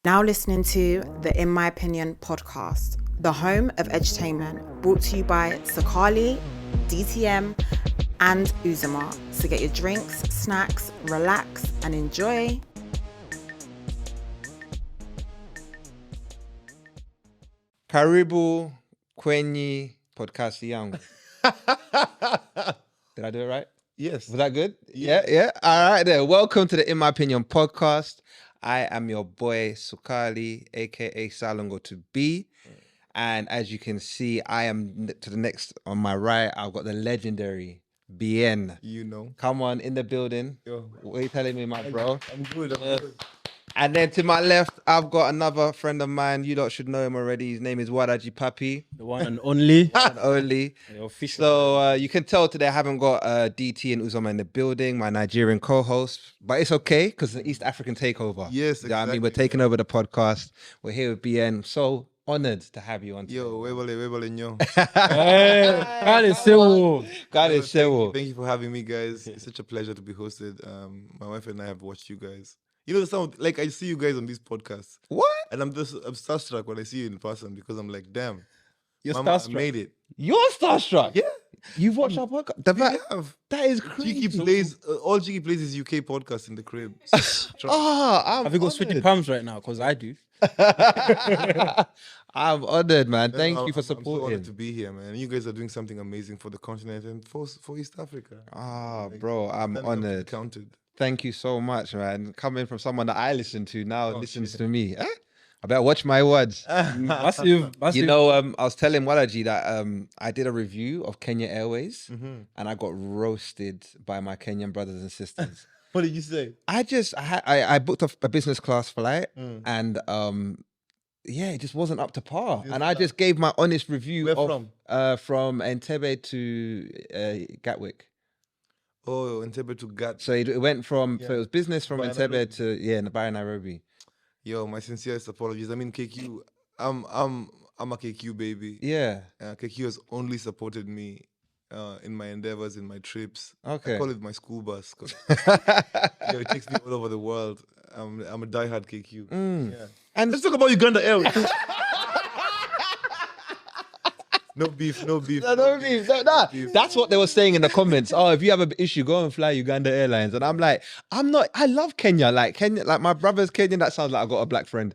Now listening to the In My Opinion podcast, the home of edutainment, brought to you by Sakali, DTM, and Uzuma. So get your drinks, snacks, relax, and enjoy. Karibu kwenye podcast yangu. Did I do it right? Yes. Was that good? Yeah. All right there. Welcome to the In My Opinion podcast. I am your boy Sukali, aka Salongo to be. And as you can see, I am to the next on my right. I've got the legendary Bien. You know. Come on, in the building. Yo. What are you telling me, my bro? I'm good. I'm good. And then to my left, I've got another friend of mine. You lot should know him already. His name is Wadaji Papi. The one and only. Only. The official. So you can tell today I haven't got DT and Uzoma in the building, my Nigerian co-host. But it's okay because it's an East African takeover. Yes, You know what I mean? exactly. We're taking over the podcast. We're here with BN. So honored to have you on today. Yo, webale, nyo. Hey, Kale Sewo. God is so. Thank you for having me, guys. It's such a pleasure to be hosted. My wife and I have watched you guys. You know, I see you guys on these podcasts. What? And I'm starstruck when I see you in person because I'm like, damn. You're Mama, I starstruck. made it. You're starstruck. Yeah. You've watched our podcast. The fact- have. that is crazy. Cheeky plays, all Cheeky plays is UK podcasts in the crib. I'm Have you got sweaty honored. palms right now? Because I do. I'm honored, man. Thank you for I'm so supporting. honored to be here, man. You guys are doing something amazing for the continent and for East Africa. Bro, I'm Standing up to be honored. Counted. Thank you so much, man. Coming from someone that I listen to now listens to me. Eh? I better watch my words. Massive. You know, I was telling Walaji that I did a review of Kenya Airways and I got roasted by my Kenyan brothers and sisters. What did you say? I booked a business class flight and it just wasn't up to par. And I just gave my honest review Where from Entebbe to Gatwick. Oh, Entebbe to Gat. So it went from so it was business from Via Entebbe Nairobi. to Nairobi, Nairobi. Yo, my sincerest apologies. I mean, KQ, I'm a KQ baby. Yeah. KQ has only supported me in my endeavors, in my trips. Okay. I call it my school bus. 'Cause, it takes me all over the world. I'm a diehard KQ. Yeah. And Let's talk about Uganda Airways. No beef. No, that's what they were saying in the comments. Oh, if you have an issue, go and fly Uganda Airlines. And I'm like, I love Kenya. Like my brother's Kenyan. That sounds like I got a black friend.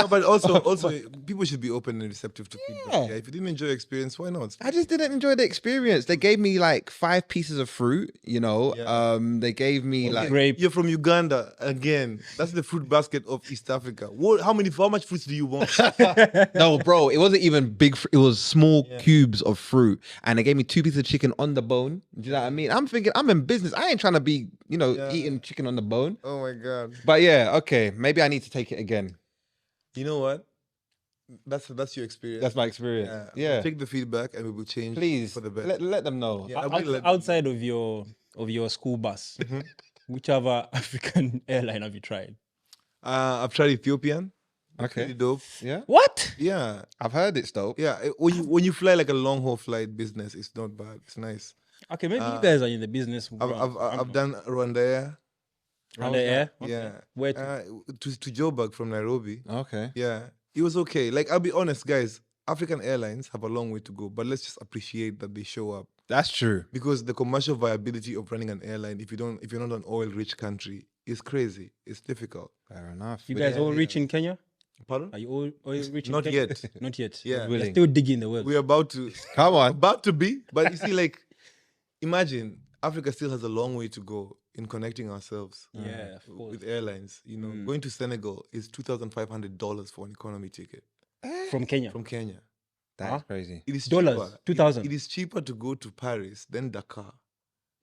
No, but also, people should be open and receptive to feedback. Yeah, if you didn't enjoy your experience, why not? I just didn't enjoy the experience. They gave me like 5 pieces of fruit, you know. Yeah. They gave me like Grape. You're from Uganda again. That's the fruit basket of East Africa. How much fruits do you want? no, bro. It wasn't even big. It was small cubes of fruit, and they gave me 2 pieces of chicken on the bone. Do you know what I mean? I'm thinking I'm in business. I ain't trying to be, eating chicken on the bone. Oh my God. But yeah, okay. Maybe I need to take it again. You know what? That's your experience. That's my experience. Yeah. Take the feedback and we will change Please for the better. let them know. Yeah, I will let- Outside of your school bus, which other African airline have you tried? I've tried Ethiopian. Okay. Pretty dope. Yeah. What? Yeah. I've heard it's dope. Yeah. When you fly like a long haul flight business, it's not bad. It's nice. Okay, maybe you guys are in the business. I've done Rwanda Air. Around the air. Yeah. Where to? To Joburg from Nairobi. Okay. Yeah. It was okay. Like, I'll be honest, guys. African airlines have a long way to go, but let's just appreciate that they show up. That's true. Because the commercial viability of running an airline, if you're not an oil-rich country, is crazy. It's difficult. Fair enough. You guys all rich in Kenya? Pardon? Are you all rich in Not Kenya? yet. Not yet. Yeah. You're still digging the well. We're about to. Come on. About to be, but you see, like, imagine Africa still has a long way to go in connecting ourselves. Yeah, of course. With airlines. You know, going to Senegal is $2,500 for an economy ticket From Kenya. from Kenya. That's crazy. It is Dollars, cheaper. 2,000. It is cheaper to go to Paris than Dakar,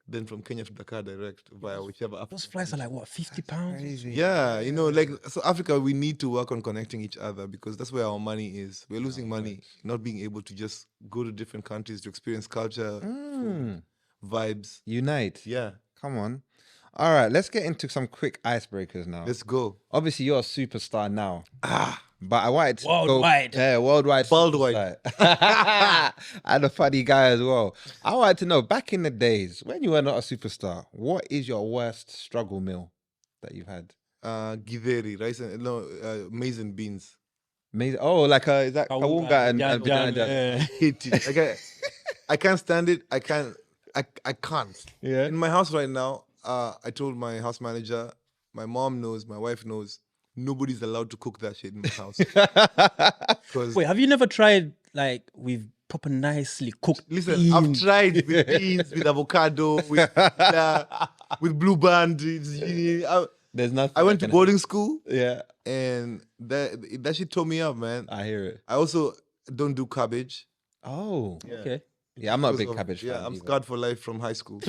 than from Kenya to Dakar direct via whichever. Those flights are like what, £50? Crazy. Yeah, like, so Africa, we need to work on connecting each other because that's where our money is. We're losing money, not being able to just go to different countries to experience culture, food, vibes. Unite. Yeah, Come on. All right, let's get into some quick icebreakers now. let's go. Obviously, you're a superstar now. But I wanted to Worldwide. go... Yeah, worldwide. Worldwide. superstar. And a funny guy as well. I wanted to know, back in the days, when you were not a superstar, what is your worst struggle meal that you've had? githeri, rice and maize and beans. Amazing. Oh, like is that Kawunga and Jan, Vijanja? yeah. Hate it. Like I can't stand it. I can't. Yeah. In my house right now, I told my house manager, my mom knows, my wife knows, nobody's allowed to cook that shit in my house. Because Wait, have you never tried like with proper nicely cooked listen, beans? I've tried with beans, with avocado, with blue band. There's nothing. I went to that can- boarding school, Yeah, and that shit tore me up, man. I hear it. I also don't do cabbage. Oh, Okay. yeah. I'm not a because big of- cabbage fan. Yeah, I'm either. scarred for life from high school.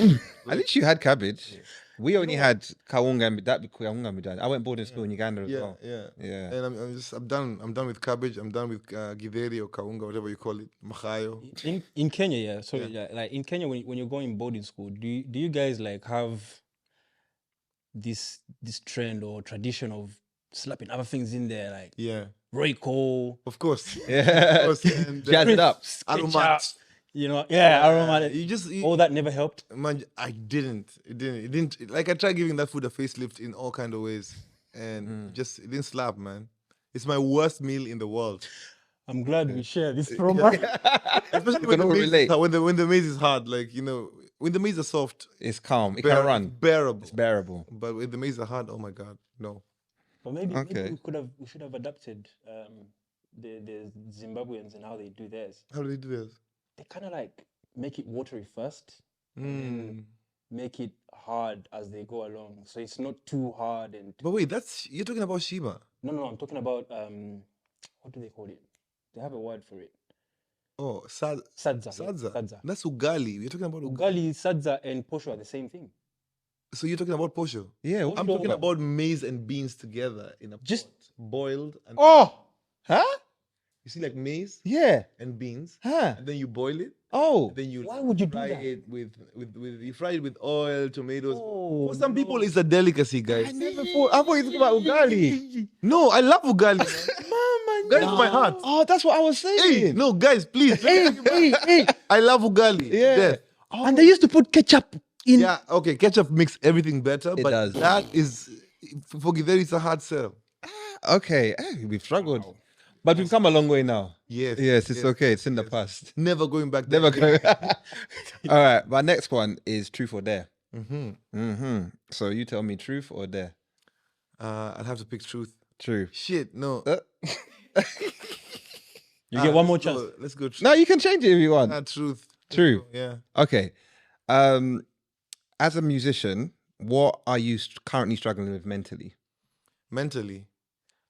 At least you had cabbage. We only had Kawunga and that. Kawunga and Vijanja. I went boarding school in Uganda as Yeah, well. yeah. Yeah. And I'm done. I'm done with cabbage. I'm done with githeri or kaunga, whatever you call it, mahayo. In Kenya, yeah. So like in Kenya, when you're going boarding school, do you guys like have this trend or tradition of slapping other things in there, like Yeah, Royco, of course. Yeah. Of course. And, Jazz it up. aromat. you know? Yeah, aromatic. You All that never helped. man, I didn't. It didn't. Like I tried giving that food a facelift in all kind of ways, and it didn't slap, man. It's my worst meal in the world. I'm glad we share this promo. Especially can all relate. when the maize is hard, like when the maize is soft, It's calm. It can run. bearable. It's bearable. But when the maize are hard, oh my god, no. But maybe Okay. we should have adapted the Zimbabweans and how they do theirs. How do they do this? They kind of like make it watery first, Mm. make it hard as they go along, so it's not too hard. And But wait, you're talking about Shima. no, I'm talking about what do they call it? They have a word for it. Oh, Sadza. sadza. Sadza. That's ugali. We're talking about ugali. Ugali, sadza, and posho are the same thing. So you're talking about posho. Yeah. I'm Posho- talking about maize and beans together in a Just- pot, boiled. And Oh. Huh? you see, like maize Yeah. and beans, Huh. and then you boil it. Oh. Then you Why would you do fry that? it with you fry it with oil, tomatoes. Oh, For some people, it's a delicacy, guys. I never thought. I thought you were talking about ugali. No, I love ugali. Mama, Ugali is my heart. Oh, that's what I was Hey, saying. no, guys, please. hey. I love ugali. to Yeah. death. And they used to put ketchup in. Yeah, okay. Ketchup makes everything better, It but does. that is for githeri, it's a hard sell. Okay. Hey, we've struggled, but we've come a long way now. Yes. Yes, it's okay. It's in the past. Never going back there. Never go. All right. My next one is truth or dare. Mm-hmm. So you tell me truth or dare. I'd have to pick truth. True. Shit, no. You get one more let's chance. go- Let's go. Truth. No, you can change it if you want. Truth. True. Yeah. Okay. As a musician, what are you currently struggling with mentally? Mentally,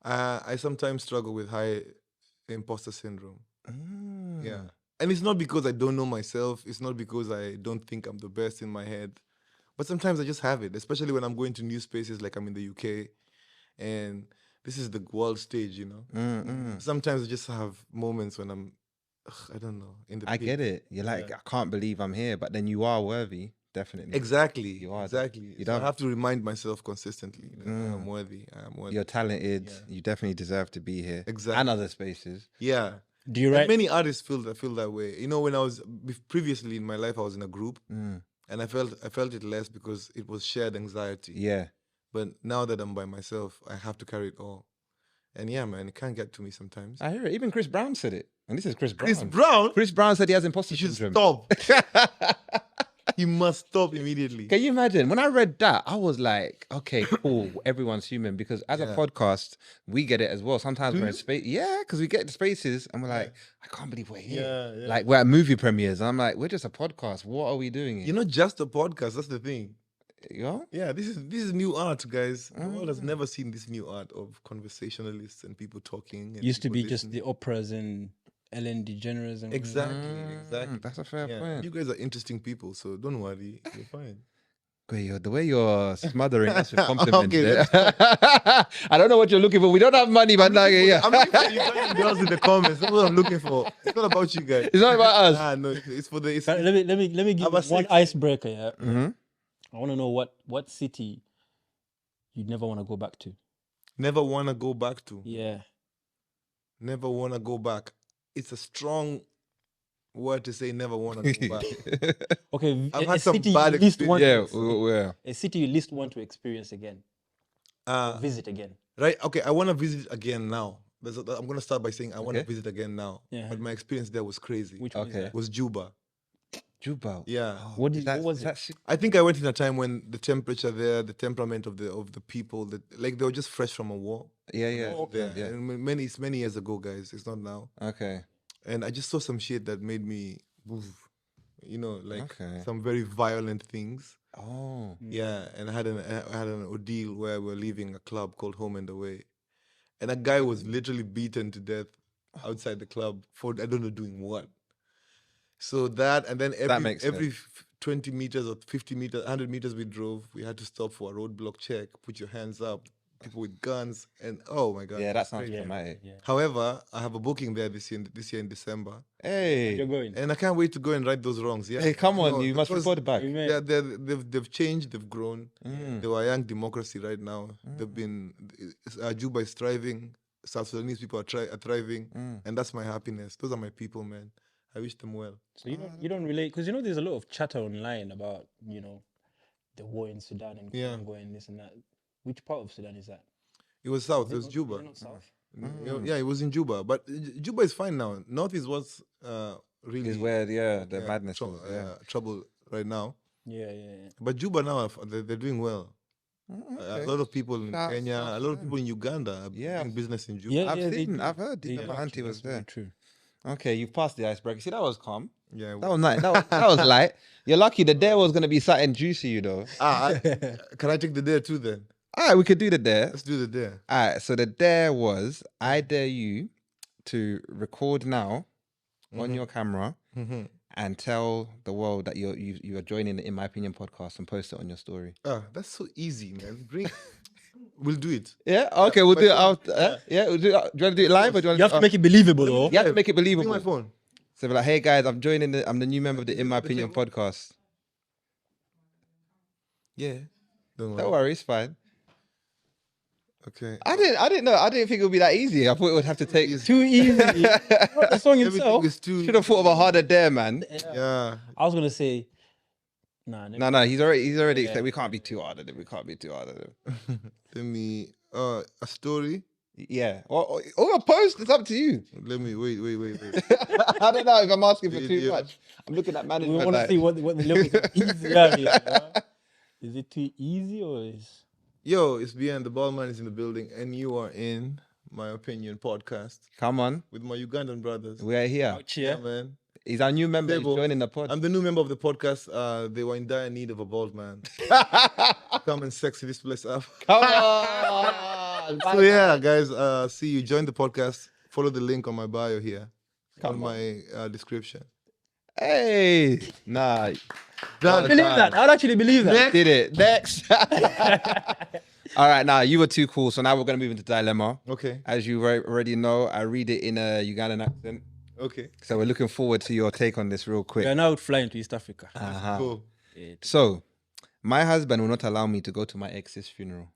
I sometimes struggle with high imposter syndrome. Yeah. And it's not because I don't know myself. It's not because I don't think I'm the best in my head. But sometimes I just have it, especially when I'm going to new spaces like I'm in the UK. And this is the world stage, you know? Sometimes I just have moments when I'm, I don't know, in the I pit. get it. You're like, I can't believe I'm here, but then you are worthy, definitely. Exactly. You are. Exactly. You So I don't- have to remind myself consistently that I am worthy. I am worthy. You're talented. You definitely deserve to be here. Exactly. And other spaces. Yeah. Do you And write? many artists feel that way. You know, when I was previously in my life, I was in a group, and I felt it less because it was shared anxiety. Yeah. But now that I'm by myself, I have to carry it all. And yeah, man, it can get to me sometimes. I hear it. Even Chris Brown said it. And this is Chris Brown. Chris Brown, Chris Brown said he has imposter he should syndrome. stop. He must stop immediately. Can you imagine? When I read that, I was like, okay, cool. Everyone's human. Because as a podcast, we get it as well. Sometimes we're in space. Yeah, because we get to spaces and we're like, I can't believe we're here. Yeah, yeah. Like we're at movie premieres. And I'm like, we're just a podcast. What are we doing here? You're not just a podcast. That's the thing. You know? Yeah, this is new art, guys. The world has never seen this new art of conversationalists and people talking. And Used to people be just listening. the operas and Ellen DeGeneres and Exactly. That's a fair Yeah. point. You guys are interesting people, so don't worry, you're fine. The way you're smothering us with compliments. Okay, there. I don't know what you're looking for. We don't have money, but like, yeah. I'm looking for you guys girls in the comments. That's what I'm looking for. It's not about you guys. It's not about us. Nah, no, it's for the. It's, But let me give About you one 6. icebreaker. Yeah, Mm-hmm. I want to know what city you'd never want to go back to. never want to go back to. Yeah, Never want to go back. It's a strong word to say. Never want to go back. okay. I've a had some city bad you least want Yeah, to, yeah. a city you least want to experience again. Visit again. Right. Okay. I want to visit again now. I'm going to start by saying I want to Okay. visit again now. Yeah. But my experience there was crazy. Which one is Okay. that? was Juba. Juba. Yeah. What Is did- what was is it? that si- I think I went in a time when the temperature there, the temperament of the people, that like they were just fresh from a war. Yeah, yeah. Oh, okay. There. Yeah. And it's many years ago, guys. It's not now. Okay. And I just saw some shit that made me, woof, like Okay. some very violent things. Oh. Yeah, and I had an ordeal where we were leaving a club called Home and Away, and a guy was literally beaten to death outside the club for I don't know doing what. So that, and then makes every 20 meters or 50 meters, 100 meters we drove, we had to stop for a roadblock check. Put your hands up, people with guns, and oh my god. Yeah, it that was sounds crazy. traumatic. Yeah. However, I have a booking there this year in December, Hey. You're going. and I can't wait to go and right those wrongs. Yeah. Hey, come on, No, you must because- report it back. Amen. Yeah, they've changed, they've grown. Mm. They were a young democracy right now. They've been Juba is thriving. South Sudanese people are thriving, and that's my happiness. Those are my people, man. I wish them well. So you don't relate because there's a lot of chatter online about the war in Sudan and Yeah. Congo and this and that. Which part of Sudan is that? It was south. It was Is Juba. it not south? Yeah, it was in Juba, but Juba is fine now. North is what's really Is where the madness is. Yeah. trouble right now. Yeah. But Juba now they're doing well. A lot of people in South- Kenya, South a lot of people in Uganda are Yeah. doing business in Juba. Yeah, I've heard. they My do, auntie actually, was that's very there. True. Okay, you've passed the icebreaker. See, that was calm. Yeah. That was nice. That was light. You're lucky the dare was gonna be something juicy, you know. Can I take the dare too then? All right, we could do the dare. Let's do the dare. All right, so the dare was I dare you to record now on your camera Mm-hmm. and tell the world that you are joining the In My Opinion podcast and post it on your story. That's so easy, man. We'll do it. Yeah. Okay, we'll my do it phone. out. Yeah, we'll do it. Do you want to do it live or do you want You have to make it believable, though. You have to make it Bring my believable. phone. So be like, hey guys, I'm the new member of the In My Opinion podcast. Yeah. Don't Don't worry. worry, it's fine. Okay. I didn't know. I didn't think it would be that easy. I thought it would have to take. Too easy. Not the song Everything itself. is too. Should have thought of a harder dare, man. Yeah. I was gonna say, nah. No, he's already. Said we can't be too hard at it. We can't be too hard at it. Let me. A story. Yeah. Or a post. It's up to you. Let me wait. I don't know if I'm asking for too Idiot. much. I'm looking at We management. want to like, see what the level of easy are here. Is it too easy or is? Yo, it's BN. The Ballman is in the building, and you are in My Opinion podcast come on, with my Ugandan brothers. we're here. Ouch, Yeah, yeah. man. He's our new member. He's Stable. joining the pod. I'm the new member of the podcast. They were in dire need of a bald man. Come and sexy this place up. Come on. So yeah, guys. See you. Join the podcast. Follow the link on my bio here. On my description. Hey, nah, Done. Believe that. I'd actually believe that. did it. Next. All right, now you were too cool. So now we're gonna move into dilemma. Okay. As you already know, I read it in a Ugandan accent. Okay. So we're looking forward to your take on this real We quick. are now flying to East Africa. Uh-huh. Cool. So, my husband will not allow me to go to my ex's funeral.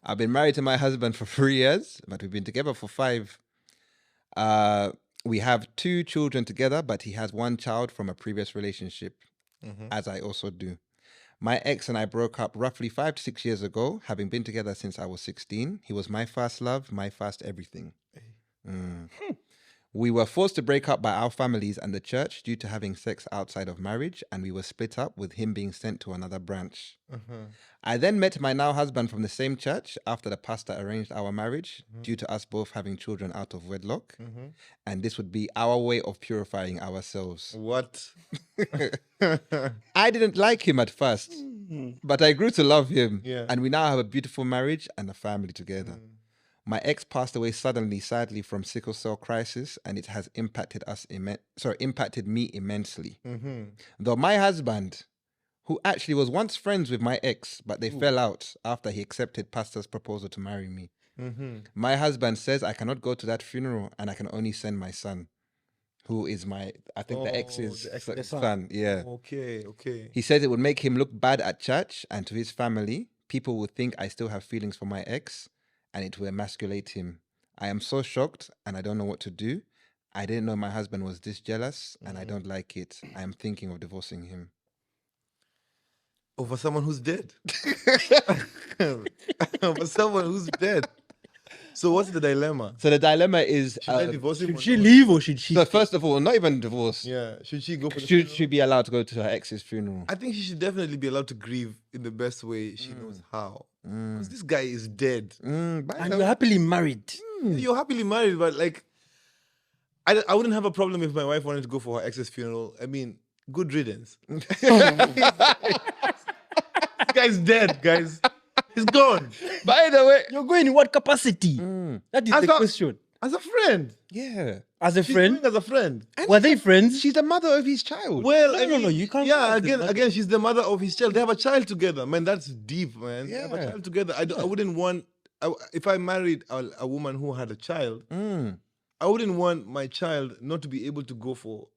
I've been married to my husband for 3 years, but we've been together for 5. We have 2 children together, but he has 1 child from a previous relationship, as I also do. My ex and I broke up roughly 5 to 6 years ago, having been together since I was 16. He was my first love, my first everything. We were forced to break up by our families and the church due to having sex outside of marriage, and we were split up with him being sent to another branch. I then met my now husband from the same church after the pastor arranged our marriage due to us both having children out of wedlock, and this would be our way of purifying ourselves. What? I didn't like him at first, but I grew to love him, Yeah. and we now have a beautiful marriage and a family together. My ex passed away suddenly, sadly, from sickle cell crisis, and it has impacted impacted me immensely. Though my husband, who actually was once friends with my ex, but they fell out after he accepted pastor's proposal to marry me. My husband says I cannot go to that funeral, and I can only send my son, who is the ex's the ex's son. Yeah. Okay. He says it would make him look bad at church and to his family. People would think I still have feelings for my ex, and it will emasculate him. I am so shocked, and I don't know what to do. I didn't know my husband was this jealous, and I don't like it. I am thinking of divorcing him. Over someone who's dead. Over someone who's dead. So what's the dilemma? So the dilemma is, Should I divorce him? Should or she not? leave or should she? so first of all, not even divorce. Yeah. Should she go for the Should funeral? she be allowed to go to her ex's funeral? I think she should definitely be allowed to grieve in the best way she knows how. Because this guy is dead. By and the you're way- happily married. You're happily married, but like, I wouldn't have a problem if my wife wanted to go for her ex's funeral. I mean, good riddance. This guy's dead, guys. He's gone. By the way, You're going in what capacity? That is As the a- question. As a friend. yeah, As a She's friend, going as a friend. were they friends? she's the mother of his child. Well, No, no, you can't Yeah, go as the mother. again, she's the mother of his child. They have a child together, man. That's deep, man. They have a Yeah. child together. I wouldn't want. If I married a woman who had a child, I wouldn't want my child not to be able to go for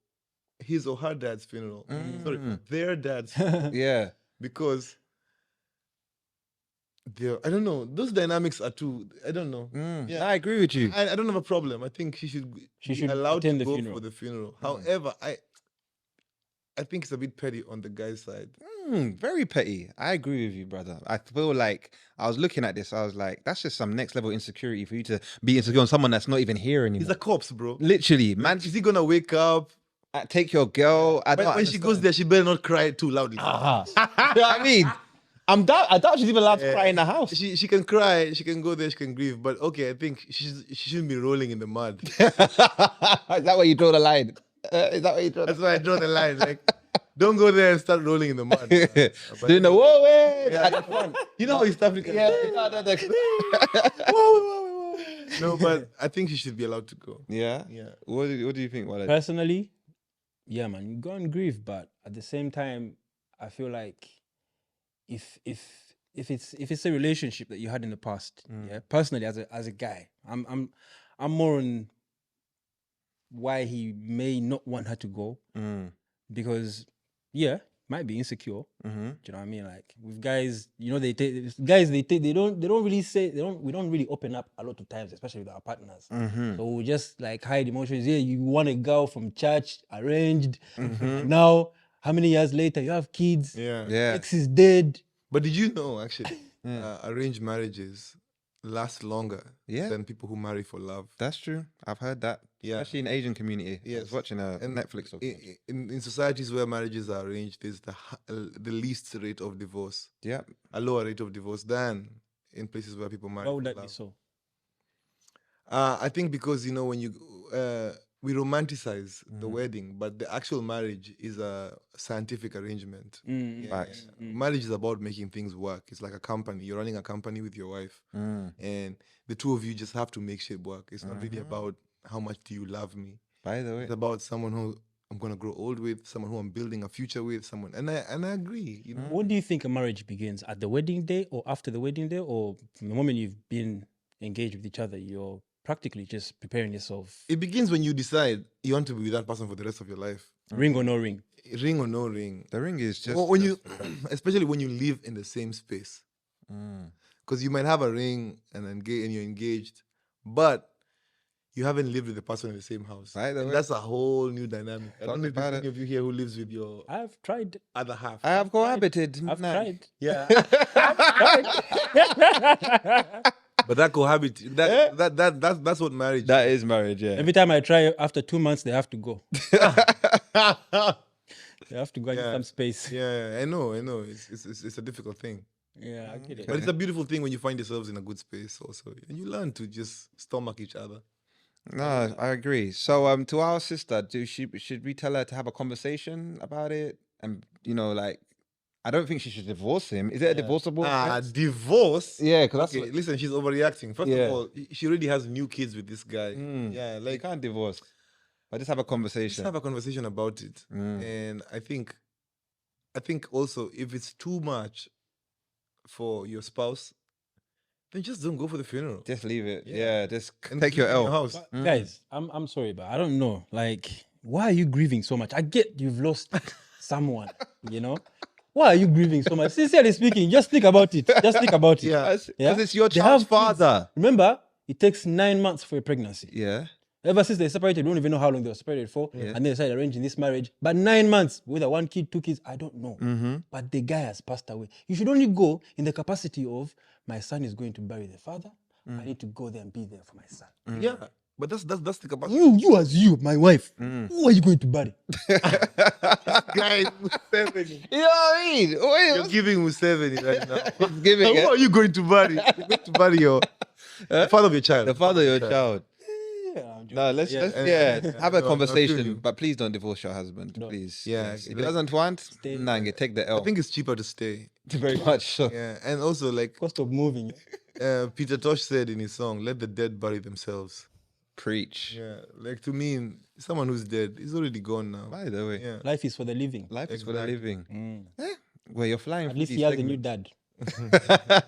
his or her dad's funeral. Sorry, their dad's, Yeah, because I don't know. Those dynamics are too. I don't know. Yeah. I agree with you. I don't have a problem. I think she should She be should allowed to attend the go funeral. for the funeral. However, I think it's a bit petty on the guy's side. Very petty. I agree with you, brother. I feel like I was looking at this. I was like, that's just some next level insecurity for you to be insecure on someone that's not even here anymore. He's a corpse, bro. Literally, man. Is he gonna wake up? Take your girl. I don't When she goes there, she better not cry too loudly. I mean, I doubt she's even allowed to cry in the house. She can cry, she can go there, she can grieve. But okay, I think she shouldn't be rolling in the mud. Is that where you draw the line? Is that where you draw the That's why I draw the line. Like, don't go there and start rolling in the mud. But Doing the whoa way. yeah, you know East Africa. No, but I think she should be allowed to go. Yeah. Yeah. What do you think, Walid? Personally, yeah, man, you go and grieve, but at the same time, I feel like if it's a relationship that you had in the past, yeah, personally as a guy, I'm more on why he may not want her to go because yeah, might be insecure. Do you know what I mean? Like with guys, you know, they don't we don't really open up a lot of times, especially with our partners. So we just like hide emotions. Yeah, you want a girl from church, arranged. Now, how many years later you have kids? Yeah. Yeah. Ex is dead. But did you know actually, arranged marriages last longer Yeah. than people who marry for love? That's true. I've heard that. Yeah. Especially in Asian community. I Yes. was watching a And Netflix. Of in societies where marriages are arranged, there's the least rate of divorce, yeah. a lower rate of divorce than in places where people marry Why would for that be love. so? I think because, you know, when we romanticize the wedding, but the actual marriage is a scientific arrangement. Facts. Marriage is about making things work. It's like a company. You're running a company with your wife, and the two of you just have to make shit work. It's not really about how much do you love me. By the way. It's about someone who I'm gonna grow old with, someone who I'm building a future with, someone. And I agree. You know, When do you think a marriage begins? At the wedding day or after the wedding day? Or from the moment you've been engaged with each other, you're practically just preparing yourself? it begins when you decide you want to be with that person for the rest of your life. Ring or no ring? Ring or no ring. The ring is just. Well, when you, especially when you live in the same space, because you might have a ring and you're engaged, but you haven't lived with the person in the same house. By the And way. that's a whole new dynamic. I Talk don't know if about there's any it. of you here who lives with your I've tried. other half. I have cohabited. I've No. tried. Yeah, but that that's what marriage. That is marriage, yeah. Every time I try, after 2 months, they have to go. They have to go and get Yeah. some space. Yeah, I know. It's a difficult thing, Yeah, I get it. but it's a beautiful thing when you find yourselves in a good space also, and you learn to just stomach each other. No, I agree. So, to our sister, should we tell her to have a conversation about it? And you know, like, I don't think she should divorce him. Is it a divorceable? offense? Divorce. Yeah, because that's Okay, what, listen, she's overreacting. First Yeah. of all, she already has new kids with this guy. Yeah, you like can't divorce. But just have a let's conversation. have a conversation about it. And I think also if it's too much for your spouse, then just don't go for the funeral. Just leave it. Yeah. Yeah, just And take keep your it in L. house. Guys, I'm sorry, but I don't know. Like, why are you grieving so much? I get you've lost someone, you know? Why are you grieving so much? Sincerely speaking, just think about it. Just think about it. Yeah. Because Yeah? it's your They child's have kids. father. Remember, it takes 9 months for a pregnancy. Yeah. Ever since they separated, we don't even know how long they were separated for. And they decided arranging this marriage. But 9 months, whether 1 kid, 2 kids, I don't know. But the guy has passed away. You should only go in the capacity of my son is going to bury the father. I need to go there and be there for my son. Yeah, but that's the capacity. You, my wife. Who are you going to bury? Guys, Museveni. You know what I mean? Wait, You're giving Museveni right now. giving Who are you going to bury? You're going to bury the father of your child. the father of your child. No, let's have a No, I conversation, feel you. but please don't divorce your husband, please. Yeah, Yes. If he like- doesn't want, take the L. I think it's cheaper to stay. very much so. Yeah, and also like Cost of moving. Peter Tosh said in his song, "Let the dead bury themselves." Preach. Yeah, like to me, someone who's dead is already gone now. By the way, Yeah, Life is for the living. life is for the Exactly. living. Well, you're flying. At through least these he has a new segments. dad.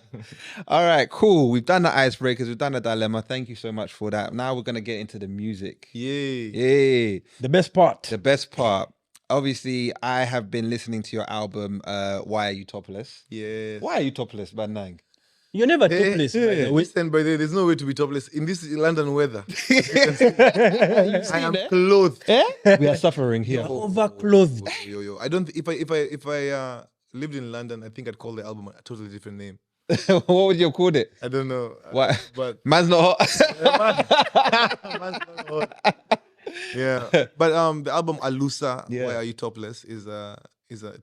All right, cool. We've done the icebreakers. We've done the dilemma. Thank you so much for that. Now we're gonna get into the music. yay. Yay! The best part. The best part. Obviously, I have been listening to your album. Why Are You Topless? Yes. Why are you topless, Banang? You're never topless. by the way. Listen, by the way, there's no way to be topless in this London weather. I am clothed. We are suffering here. You're overclothed. Yo. I don't. If I lived in London, I think I'd call the album a totally different name. What would you have called it? I don't know. What? But Man's not hot. yeah. But the album Alusa, Yeah. Why Are You Topless, is a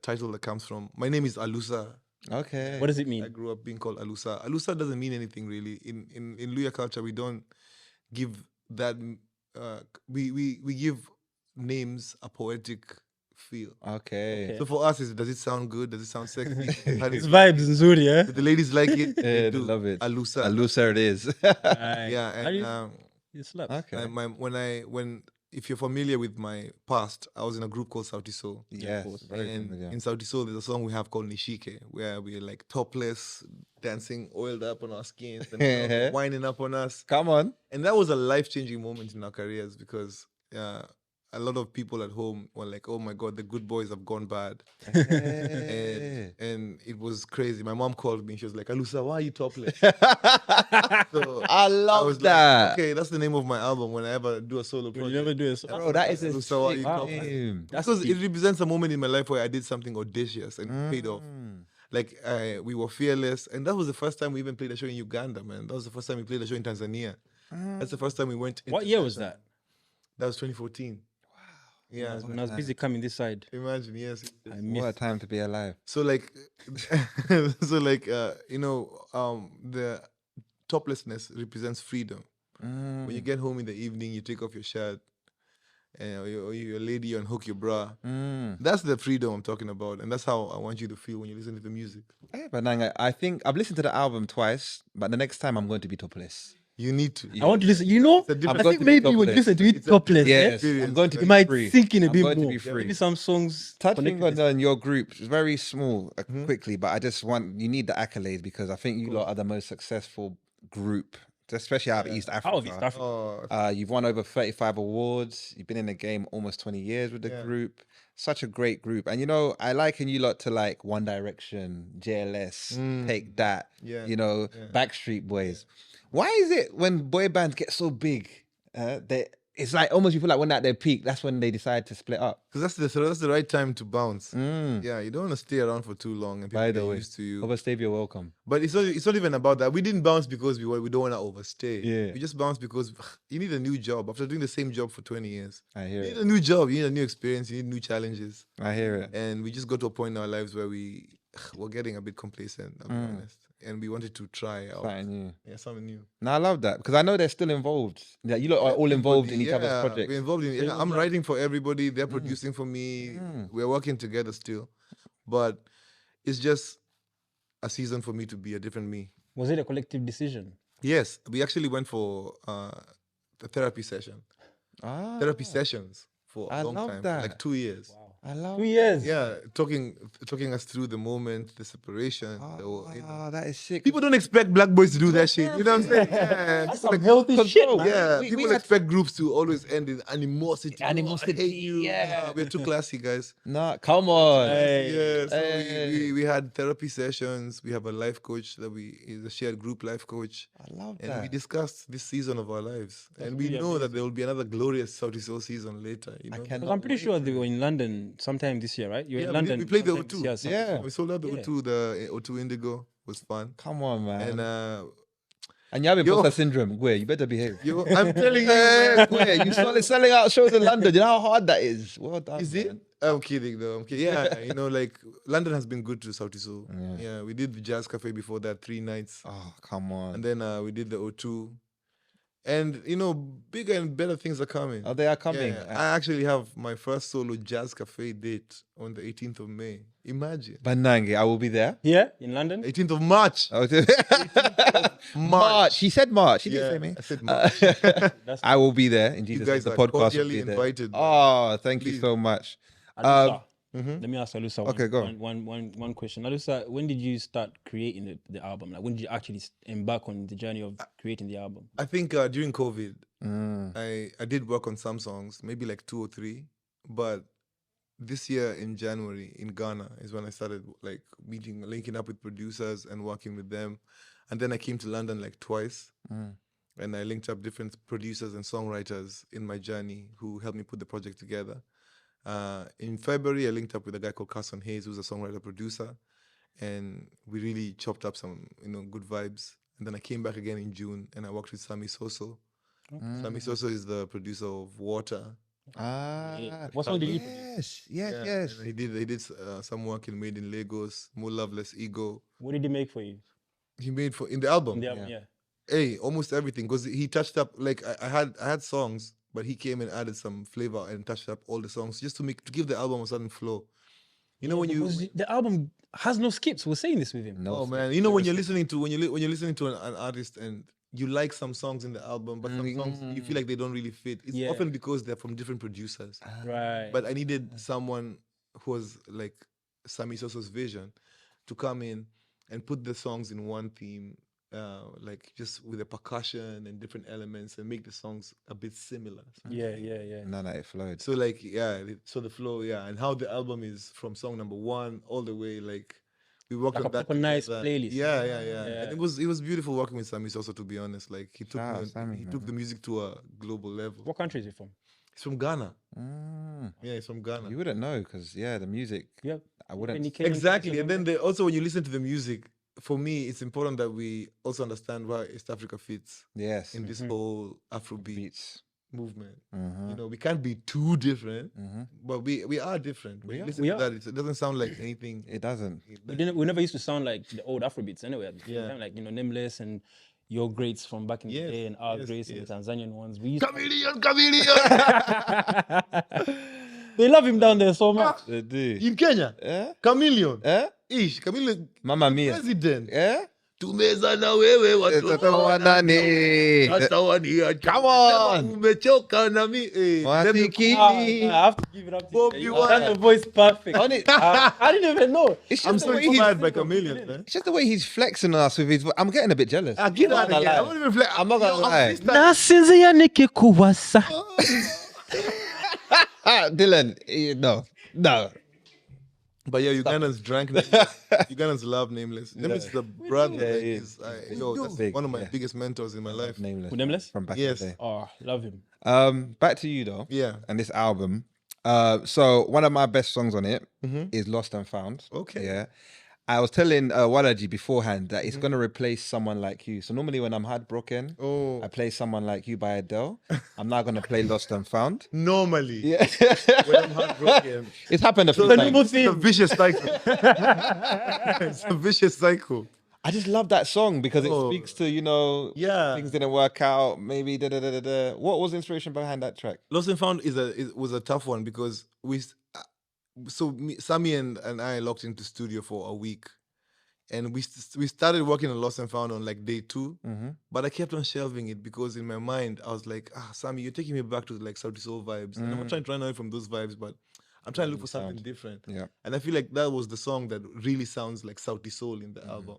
title that comes from my name is Alusa. Okay. What does it I mean? grew up being called Alusa. Alusa doesn't mean anything really. In Luya culture, we don't give that. We give names a poetic feel. Okay. So for us, does it sound good? Does it sound sexy? How It's does- vibes in Zuri, eh? do the ladies like it? They do. love it. Alusa. Alusa it is. Yeah, and It slaps. Okay. if you're familiar with my past, I was in a group called Sauti Sol. Yes. Very And familiar. in Sauti Sol, there's a song we have called Nishike, where we're like topless, dancing, oiled up on our skins, and girls winding up on us. Come on. And that was a life-changing moment in our careers because a lot of people at home were like, "Oh my God, the good boys have gone bad," and it was crazy. My mom called me. She was like, "Alusa, why are you topless?" So I love was that. Like, okay, that's the name of my album when I ever do a solo You project. never do it. Bro, that is a Alusa, why are sick you topless? name. Because it represents a moment in my life where I did something audacious and paid off. Like we were fearless, and that was the first time we even played a show in Uganda, man. That was the first time we played a show in Tanzania. That's the first time we went. What year was that? That was 2014. Yeah, When I was busy coming this side. imagine, yes. I What a missed. time to be alive. So like, the toplessness represents freedom. When you get home in the evening, you take off your shirt, and you're a lady, you unhook your bra. That's the freedom I'm talking about, and that's how I want you to feel when you listen to the music. Hey, Banang, I think I've listened to the album twice, but the next time I'm going to be topless. You need to. I want to listen. You know, a different- I think maybe when you listen to it topless, Yes, eh, I'm going to you be might free. sink in a I'm bit going to more. be free. Maybe some songs. Touching connected. on your group, it's very small, quickly, but I just want you need the accolades because I think you lot are the most successful group, especially out of East Africa. Out of East Africa. Oh, You've won over 35 awards. You've been in the game almost 20 years with the group. Such a great group. And I liken you lot to like One Direction, JLS, Take That, Yeah. Backstreet Boys. Why is it when boy bands get so big, it's like almost you feel like when they're at their peak, that's when they decide to split up? because that's the right time to bounce. Yeah, you don't want to stay around for too long and people By get the way, used to you. overstay, you're welcome. But it's not even about that. We didn't bounce because we don't want to overstay. Yeah. We just bounced because you need a new job after doing the same job for 20 years. I hear You need it. a new job. You need a new experience. You need new challenges. I hear it. And we just got to a point in our lives where we're getting a bit complacent, I'll be honest. And we wanted to try out Something new. something new. Now I love that because I know they're still involved. Yeah, you lot are all involved in each other's projects. We're involved in. Yeah, I'm writing for everybody. They're producing for me. We're working together still, but it's just a season for me to be a different me. Was it a collective decision? Yes, we actually went for the therapy session. Ah, Therapy sessions for I a long love time, that. like 2 years. Wow. I love 2 years. Yeah, talking us through the moment, the separation. That is sick. People don't expect black boys to do that shit. You know what I'm saying? Yeah. That's People some healthy shit, bro, man. Yeah, we people had- expect groups to always end in animosity. Oh, Animosity, I hate you. yeah. We're too classy, guys. Nah, come on. Yeah, so Hey. we had therapy sessions. We have a life coach that is a shared group life coach. I love And that. we discussed this season of our lives. And we really know that there will be another glorious Sauti Sol season later. You know? cannot Because I'm pretty sure they were in London sometime this year, right? You were Yeah, in London. we played the sometime this O2. year, Yeah. We sold out the Yeah. O2. The O2 Indigo was fun. Come on, man. And you have yo- imposter syndrome. Gwe, you better behave. I'm telling you, Hey, man. Gwe, you started selling out shows in London. You know how hard that is. Well done. Is man. it? I'm kidding though. I'm kidding. Yeah, you know, like London has been good to Sauti Sol. Yeah, we did the Jazz Cafe before that, 3 nights. Oh, come on. And then we did the O2. And you know, bigger and better things are coming. Oh, they are coming. Yeah, I actually have my first solo Jazz Cafe date on the 18th of May. Imagine. Banange, I will be there. Here in London. 18th of March. Oh, March. He said March. He didn't say me. I said March. I will be there in You Jesus. guys The are podcast will cordially be there. invited. Oh, thank you Please. so much. Alusa. Let me ask Alusa Okay, go. one question. Alusa, when did you start creating the album? Like, when did you actually embark on the journey of creating the album? I think during COVID, I did work on some songs, maybe like 2 or 3. But this year in January in Ghana is when I started like linking up with producers and working with them. And then I came to London like twice. And I linked up different producers and songwriters in my journey who helped me put the project together. In February, I linked up with a guy called Carson Hayes, who's a songwriter producer, and we really chopped up some, good vibes. And then I came back again in June, and I worked with Sauti Sol. Sauti Sol is the producer of Water. What song did you produce? Yes. And he did some work in Made in Lagos, More Loveless Ego. What did he make for you? He made in the album. In the album, yeah. Hey, almost everything, because he touched up. Like I had songs, but he came and added some flavor and touched up all the songs just to give the album a certain flow. You know when you Because the album has no skips. We're saying this with him. No, oh man, you know when you're listening to when you're listening to an artist and you like some songs in the album, but some songs you feel like they don't really fit. It's Yeah. often because they're from different producers. Right. But I needed someone who was like Sauti Sol's vision to come in and put the songs in one theme, like just with the percussion and different elements, and make the songs a bit similar. yeah. No, it flowed. So like so the flow, and how the album is from song number 1 all the way, like we worked Like on a that proper nice together. playlist. Yeah. Yeah. And it was beautiful working with Sauti Sol, to be honest. Like he took Shout out Sammy, he took the music to a global level. What country is he from? He's from Ghana. Mm. Yeah, he's from Ghana. You wouldn't know because the music. Yeah. I wouldn't. Any Kenyan Exactly. countries And then also when you listen to the music, for me, it's important that we also understand where East Africa fits Yes. in this whole Afrobeat Beats. movement. Mhm. You know, we can't be too different, Mhm. but we are different. When you listen We to are. that, it doesn't sound like anything. It doesn't. we never used to sound like the old Afrobeats anyway. At the same Yeah. time, like, Nameless and your greats from back in the Yes, day and our yes, greats yes. and the Tanzanian ones. We used Chameleon! they love him down there so much. They do. In Kenya, Eh? Chameleon. Eh? Chameleon, Mamma mia. president. Eh? Tumeza na wewe watoto Wa nani? sasa wania. Come on. Umechoka na mi. Watiki. I have to give it up to Bobby you. Wine. That's the voice perfect. Only- I didn't even know. It's I'm just, the so way he's, inspired by Chameleon, man. it's just the way he's flexing on us with his. I'm getting a bit jealous. Get I'm out not of gonna here. lie. I'm not even flex. I'm not gonna lie. Nasinzia nikikuwasa. Dylan, no. But yeah, Ugandans drank Nameless. Ugandans love Nameless. Nameless is the brother. Yeah, Like, he is, that's Big, one of my yeah. biggest mentors in my life. Nameless. Who, Nameless? From back Yes. in the day. Oh, love him. Back to you though. Yeah. And this album. So one of my best songs on it is Lost and Found. Okay. Yeah. I was telling Walaji beforehand that it's gonna replace Someone Like You. So normally when I'm heartbroken, Oh, I play Someone Like You by Adele. I'm now gonna play Lost and Found. normally, Yeah. when I'm heartbroken, It's happened a few it's times. a vicious cycle. It's a vicious cycle. I just love that song because it Oh. speaks to, Yeah. things didn't work out, maybe da. What was the inspiration behind that track? Lost and Found was a tough one because Sammy and I locked into studio for a week, and we started working on Lost and Found on like day 2, but I kept on shelving it because in my mind I was like, Sammy, you're taking me back to like Sauti Sol vibes, and I'm not trying to run away from those vibes, but I'm trying to look for something sound. different. Yeah. And I feel like that was the song that really sounds like Sauti Sol in the album.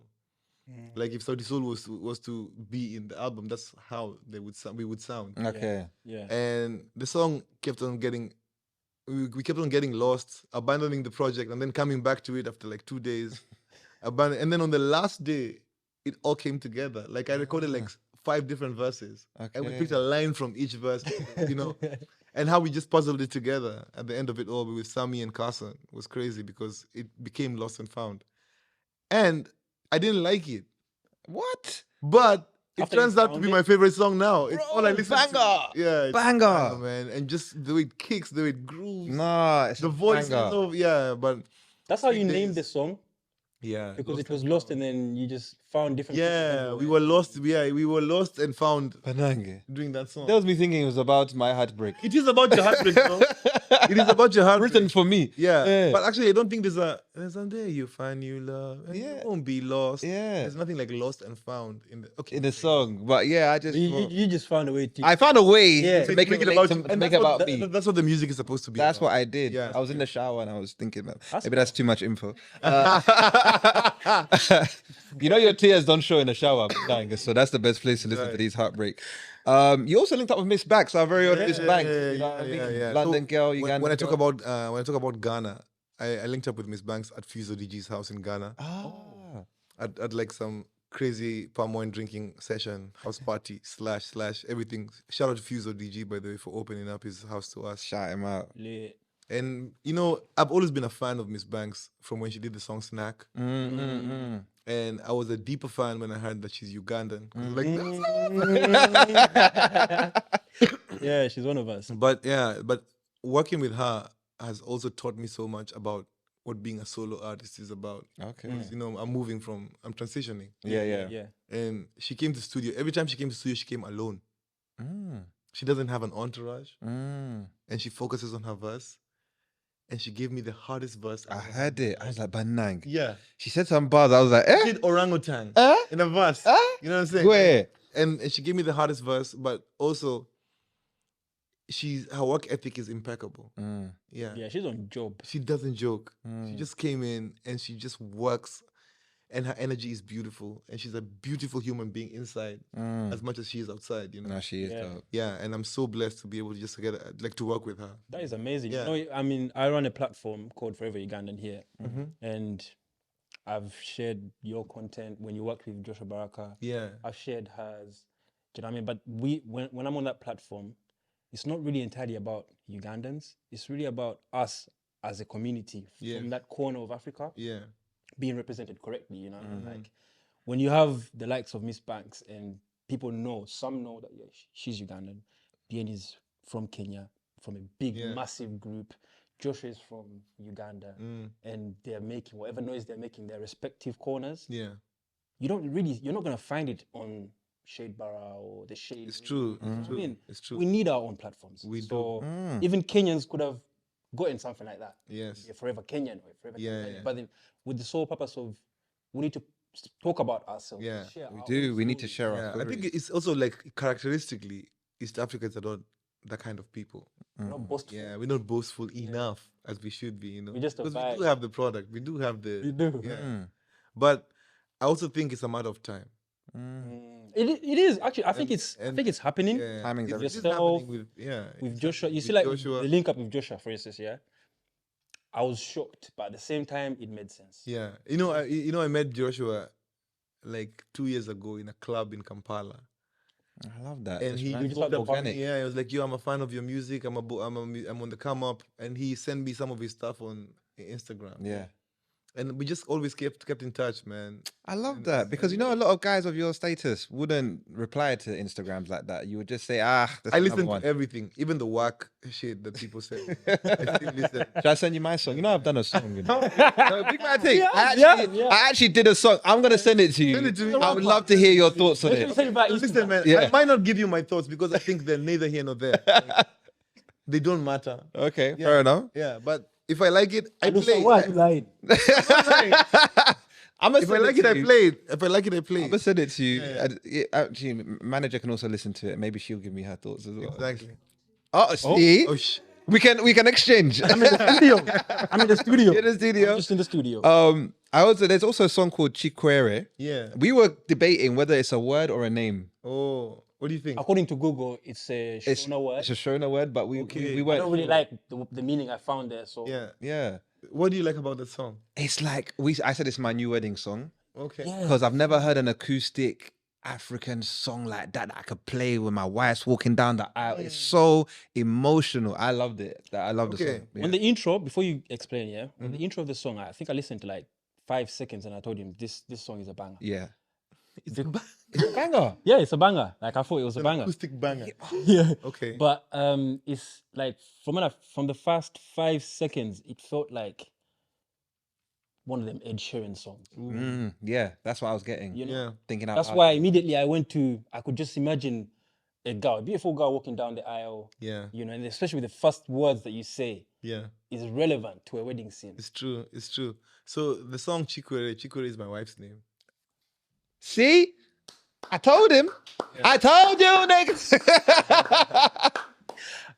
Like if Sauti Sol was to be in the album, that's how we would sound. Okay. Yeah. And the song kept on getting, we kept on getting lost, abandoning the project, and then coming back to it after like 2 days. And then on the last day, it all came together. Like I recorded like 5 different verses, and we Okay. picked a line from each verse, and how we just puzzled it together at the end of it all with Sammy and Carson was crazy because it became lost and found. And I didn't like it, What? but it After you turns out to found be it? my favorite song now. It's Bro, all I listen banger. to. Yeah, it's Banger. man. And just the way it kicks, the way it grooves, Nah, it's the a voice, banger. but That's how Big you named days. the song, yeah, because it was lost, and then you just found different. pieces yeah, everywhere. we were lost. Yeah, we were lost and found Banange. doing that song. That was me thinking it was about my heartbreak. It is about your heartbreak, bro. It is about your heartbreak. Written for me. Yeah. But actually, I don't think there's a day you find new love. And Yeah. You won't be lost. Yeah. There's nothing like lost and found in the in the song. But yeah, I just You just found a way to. I found a way Yeah. to make it about to you. And make that's it what- about me. That's what the music is supposed to be. That's about. what I did. Yeah. I was in the shower and I was thinking that That's maybe that's too much info. You know your tears don't show in the shower, Banange, so that's the best place to listen to Right. these heartbreak. You also linked up with Miss Banks, our very own Miss Banks. You know what I mean? London So, girl, when Ugandan I talk girl. about Ghana, I linked up with Miss Banks at Fuso DG's house in Ghana Ah. at like some crazy palm wine drinking session, house party slash everything. Shout out to Fuso DG, by the way, for opening up his house to us. Shout him out. Lit. And I've always been a fan of Miss Banks from when she did the song Snack. And I was a deeper fan when I heard that she's Ugandan. 'Cause like, Yeah, she's one of us. but working with her has also taught me so much about what being a solo artist is about. Okay. 'Cause, I'm transitioning. Yeah. Yeah. And she came to studio. Every time she came to studio, she came alone. Mm. She doesn't have an entourage, Mm. and she focuses on her verse. And she gave me the hardest verse. I I've ever heard it. I was like, Banang. Yeah. She said some bars. I was like, eh? She did orangutan Eh? in a verse. Eh? You know what I'm saying? Where? And she gave me the hardest verse, but also her work ethic is impeccable. Mm. Yeah. Yeah, she's on job. She doesn't joke. Mm. She just came in and she just works, and her energy is beautiful, and she's a beautiful human being inside Mm. as much as she is outside, No, she is Yeah. dope. Yeah, and I'm so blessed to be able to just to work with her. That is amazing. Yeah. You know, I mean, I run a platform called Forever Ugandan here, Mm-hmm. and I've shared your content when you worked with Joshua Baraka. Yeah. I've shared hers. Do you know what I mean? But when I'm on that platform, it's not really entirely about Ugandans. It's really about us as a community Yeah. from that corner of Africa Yeah. being represented correctly. You know, what I mean? Like when you have the likes of Miss Banks and people some know that she's Ugandan. Bien is from Kenya, from a big, Yeah. massive group. Joshua is from Uganda, and they're making whatever noise they're making their respective corners. Yeah. You're not gonna find it on Shade Barra or the Shade. It's true. It's true. I mean, It's true. we need our own platforms. We so do. even Kenyans could have gotten something like that. Yes. A Forever Kenyan or a Forever Yeah, Kenyan. yeah. But then with the sole purpose of we need to talk about ourselves. Yeah, share We our do. own We need to stories. share our Yeah, I stories. think it's also like characteristically, East Africans are not that kind of people. We're not boastful. Yeah, we're not boastful enough as we should be, We're just a because we vibe. do have the product, we do have the. We do. Yeah. But I also think it's a matter of time. It is actually. I think it's happening. Yeah, Timing's it's everything. happening Yourself, with With Joshua, you see, with like Joshua. the link up with Joshua, for instance. Yeah, I was shocked, but at the same time, it made sense. Yeah, I met Joshua like 2 years ago in a club in Kampala. I love that. And Just he random, just walked up to me. organic. Yeah, he was like, "Yo, I'm a fan of your music. I'm on the come up." And he sent me some of his stuff on Instagram. Yeah. And we just always kept in touch, man. I love that because a lot of guys of your status wouldn't reply to Instagrams like that. You would just say, that's I another listen one. to everything, even the whack shit that people say. I still listen. Should I send you my song? You know I've done a song. No, big man thing. Yeah. I actually did a song. I'm gonna send it to you. Send it to me. I would love to hear your thoughts on Let me it. tell you about Listen, Instagram. man, Yeah. I might not give you my thoughts because I think they're neither here nor there. Like, they don't matter. Okay, Yeah. fair enough. Yeah, but if I like it, I play. Why are you lying? I'm gonna If I send like it, to I you. play it. If I like it, I play I'm gonna it. send it to you. Yeah. Actually, manager can also listen to it. Maybe she'll give me her thoughts as well. Exactly. Oh, see, Oh, We can exchange. I'm in the studio. I'm in the studio. In the studio. I'm just in the studio. There's also a song called Chikwere. Yeah. We were debating whether it's a word or a name. Oh, what do you think? According to Google, it's a Shona word. It's a Shona word, but we Okay. we I weren't. don't really like the meaning I found there. So Yeah. Yeah. What do you like about that song? It's like I said it's my new wedding song Okay. yeah. because I've never heard an acoustic African song like that I could play when my wife's walking down the aisle. It's so emotional. I loved it. I love the Okay. song. Yeah. On the intro, before you explain, yeah, on the intro of the song, I think I listened to like 5 seconds and I told him this song is a banger. Yeah. It's a Banger. Yeah, it's a banger. Like I thought it was a banger. acoustic banger. Yeah. Okay. But it's like from the first 5 seconds, it felt like one of them Ed Sheeran songs. Yeah, that's what I was getting. You know? Yeah. Thinking out That's loud. why immediately I could just imagine a girl, a beautiful girl walking down the aisle, Yeah. you know, and especially with the first words that you say Yeah. is relevant to a wedding scene. It's true. It's true. So the song Chikwere is my wife's name. See? I told him. I told you, niggas.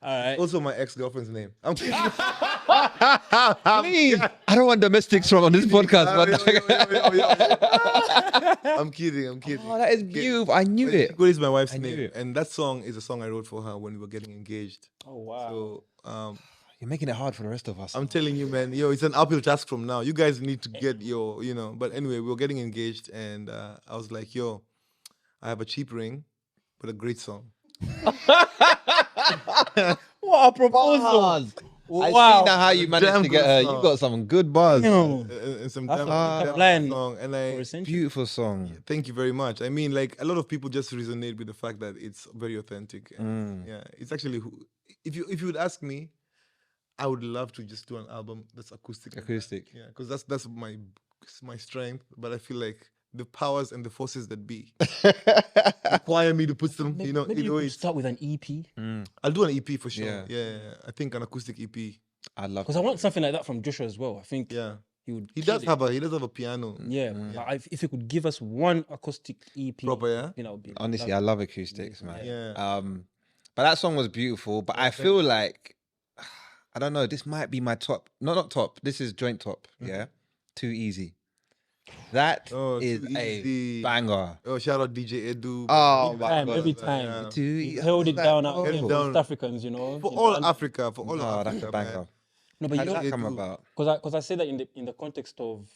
All right. Also my ex-girlfriend's name. I'm kidding. Please. I don't want domestics from on this podcast. I'm kidding. I'm kidding. Oh, that is beautiful. I knew it. Chikwere is my wife's I knew name, it. and that song is a song I wrote for her when we were getting engaged. Oh wow. So You're making it hard for the rest of us. I'm telling you, man, it's an uphill task from now. You guys need to get But anyway, we were getting engaged, and I was like, I have a cheap ring, but a great song. What a proposal. I Wow. see now how you managed Damn to get good her. You song. got some good bars. And some That's damn a damn line song. And for a century. Beautiful song. thank you very much. I mean, like a lot of people just resonate with the fact that it's very authentic. And, yeah, it's actually if you would ask me, I would love to just do an album that's acoustic. like that. Acoustic. Yeah, because that's my strength. But I feel like the powers and the forces that be require me to put some, Maybe in you could ways. start with an EP. I'll do an EP for sure. Yeah. Yeah. I think an acoustic EP. I love Because I want something like that from Joshua as well. I think Yeah. he would. He kill does it. have a piano. Yeah. Like, if he could give us one acoustic EP, Proper, yeah? you know, be Honestly, I love acoustics, man. Yeah. But that song was beautiful. But I feel like I don't know. This might be my top. No, not top. This is joint top. Yeah, Too Easy. That Oh, is Too a Easy. banger. Oh, shout out DJ Edu. Oh Big my time, God. every yeah. time. Too He Easy. held it down out Held there it for down. West Africans, you know. For you know, all and- Africa, for all Oh, of that's Africa, a banger. man. No, but How you did know, that come Edu. about? because I say that in the context of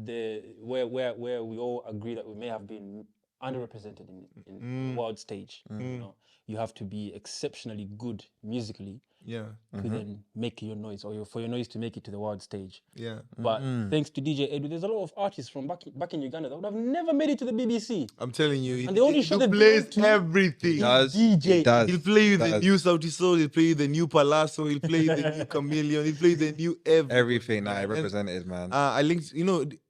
the where we all agree that we may have been underrepresented in the world stage. You know, you have to be exceptionally good musically Yeah, to then make your noise, or for your noise to make it to the world stage. yeah. But thanks to DJ Edu, there's a lot of artists from back in Uganda that would have never made it to the BBC. I'm telling you, And the only show he they plays belong to everything. Does DJ. He does. He'll play you the does. new Sauti Sol, he'll play you the new Palazzo, he'll play you the new Chameleon, he'll play you the new everything. Everything that I And, represented, man. I linked,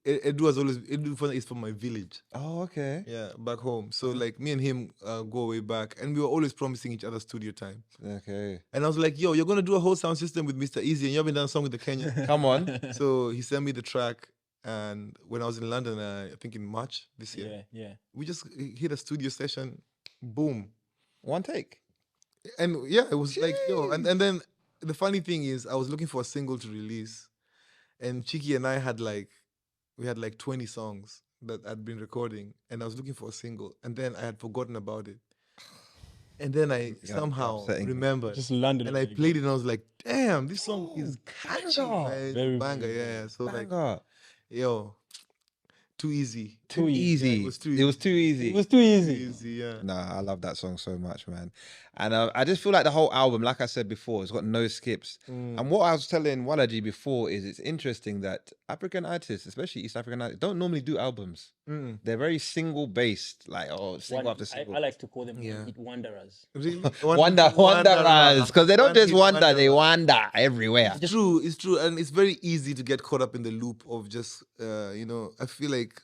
Edu has always, Edu is from my village. Oh, okay. Yeah, back home. So like me and him go way back, and we were always promising each other studio time. Okay. And I was like, yo, you're gonna do a whole sound system with Mr. Easy, and you haven't done a song with the Kenyan. Come on. So he sent me the track, and when I was in London, I think in March this year, Yeah. we just hit a studio session, boom. One take. And yeah, it was like, yo, and then the funny thing is, I was looking for a single to release, and Chiki and I had like 20 songs that I'd been recording, and I was looking for a single, and then I had forgotten about it. And then I somehow upsetting. remembered, Just landed. and I played it, and I was like, damn, this song is catchy, banger. man. It's Very, a banger, very, yeah. So like, Banger. yo, too easy. Too easy. easy. Yeah, it was too It was too easy. It was too easy. Easy, yeah. Nah, I love that song so much, man. And I just feel like the whole album, like I said before, it's got no skips. And what I was telling Walaji before is it's interesting that African artists, especially East African artists, don't normally do albums. They're very single based, like single after single. I like to call them Yeah. hit wanderers. Really? Wanderers, because they don't just One hit wander, they wanderer. wander everywhere. It's true, and it's very easy to get caught up in the loop of just, I feel like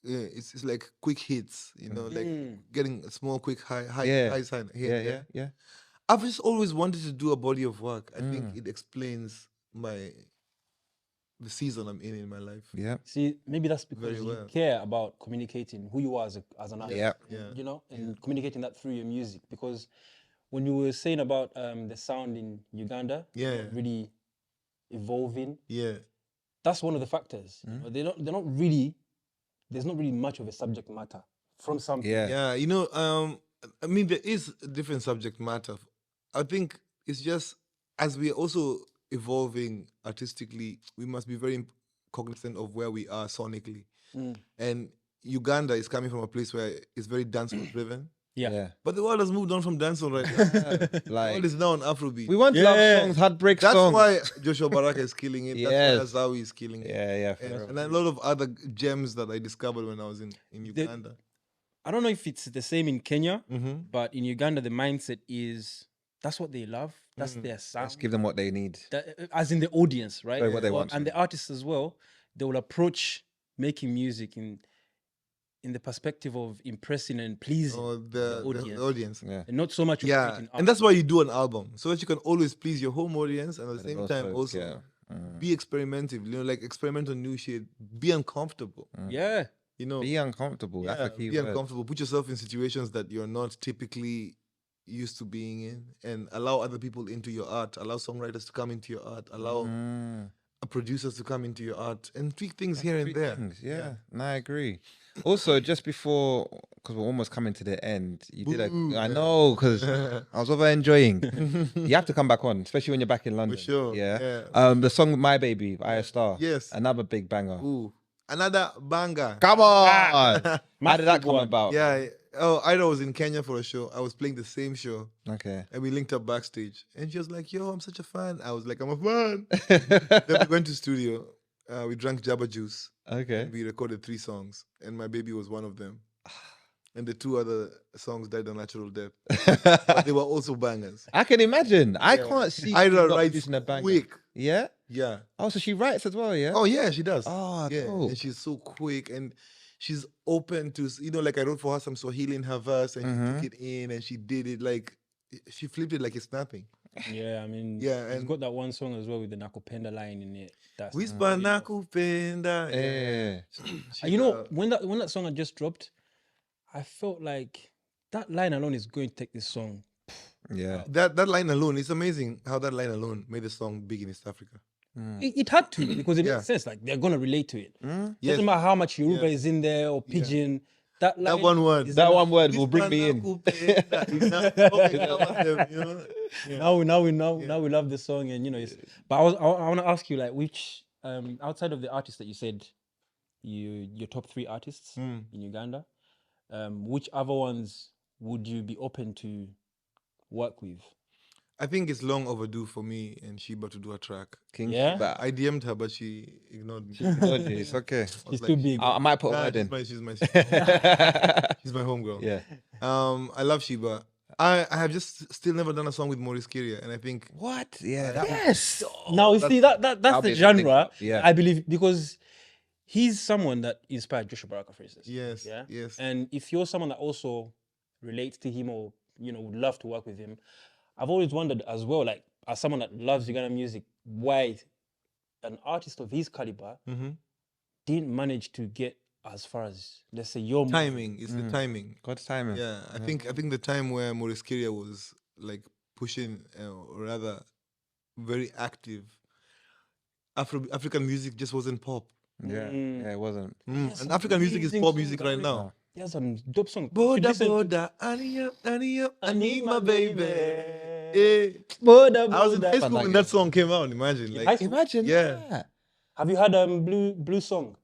it's like quick hits, like getting a small, quick Yeah. high sign. Yeah. I've just always wanted to do a body of work. I think it explains the season I'm in my life. Yeah. See, maybe that's because Very you well. care about communicating who you are as an artist. Yeah. Yeah. And communicating that through your music. Because when you were saying about the sound in Uganda, Yeah. really evolving. Yeah. That's one of the factors. You know, they're not really. There's not really much of a subject matter from some people. Yeah. Yeah, you know, I mean, there is a different subject matter. I think it's just as we are also evolving artistically, we must be very cognizant of where we are sonically. And Uganda is coming from a place where it's very dancehall driven. Yeah. Yeah. But the world has moved on from dancehall right now. The Like world is now on Afrobeat. we want love songs, heartbreak That's songs. why Joshua Baraka is killing it. Yes. That's why Azawi is killing it. Yeah. And a lot of other gems that I discovered when I was in Uganda. I don't know if it's the same in Kenya, Mm-hmm. but in Uganda, the mindset is that's what they love. That's their sound. Let's give them what they need. As in the audience, right? Sorry, what they want, And sorry. the artists as well, they will approach making music in the perspective of impressing and pleasing Or the audience. the audience. Yeah. and not so much of Yeah, creating art. and that's why you do an album, so that you can always please your home audience and at the same time also yeah. be experimental. You know, like experiment on new shit. Be uncomfortable. Yeah. You know, Be uncomfortable. That's yeah, a key be word. uncomfortable. Put yourself in situations that you're not typically used to being in, and allow other people into your art. Allow songwriters to come into your art. Allow producers to come into your art and tweak things here and there. Yeah. No, I agree. Also, just before, because we're almost coming to the end, you did Boo. I know, because I was over enjoying. You have to come back on, especially when you're back in London. For sure. Yeah. The song "My Baby" by Star. Yes. Another big banger. Ooh, another banger. Come on. How did that come one. about? Yeah. Oh, Ida was in Kenya for a show. I was playing the same show. Okay. And we linked up backstage. And she was like, yo, I'm such a fan. I was like, I'm a fan. Then we went to studio. We drank Jabba juice. Okay. We recorded 3 songs. And My Baby was one of them. And the 2 other songs died a natural death. But they were also bangers. I can imagine. I can't see Ida you not writes producing a banger. quick. Yeah. Yeah. Oh, so she writes as well. Yeah. Oh, yeah, she does. Oh, yeah. cool. And she's so quick. And she's open to, you know, like I wrote for her some Swahili in her verse. And she took it in and she did it like, she flipped it like it's nothing. Yeah, I mean, Yeah, he's and- got that one song as well with the Nakupenda line in it. That's Whisper nakupenda. Yeah. You know, when that song had just dropped, I felt like that line alone is going to take this song. Yeah. That line alone, it's amazing how that line alone made the song big in East Africa. It had to because it Yeah. makes sense. Like they're gonna relate to it. Yes. Doesn't matter how much Yoruba is in there or Pidgin. That line That one word. is That enough. one word will bring me in. Yeah. Now we love the song, and you know. But I want to ask you, like, which outside of the artists that you said, your top 3 artists in Uganda, which other ones would you be open to work with? I think it's long overdue for me and Sheba to do a track. King Yeah? Sheba. I DM'd her, but she ignored me. It's okay. I was She's like, too big. I might put a Nah, word in. she's my homegirl. Yeah. I love Sheba. I have just still never done a song with Maurice Kiria, and I think What? Yeah. That Yes. Now you see that's that'll the be the thing. genre. Yeah. I believe because he's someone that inspired Joshua Baraka, for instance. yes, Yeah. yes. And if you're someone that also relates to him or would love to work with him, I've always wondered as well, like as someone that loves Uganda music, why an artist of his caliber didn't manage to get as far as, let's say, your Timing, it's the timing. God's timing. Yeah, I think the time where Maurice Kiria was like pushing, or rather, very active. African music just wasn't pop, Yeah. Yeah. It wasn't. and African music is amazing pop songs music right now. He has some dope songs. Boda Listen to- boda, Annie up, I need my baby. Boda, I was in boda. high school when that song came out. Imagine, High like school? Imagine. Yeah. that. Have you heard blue song?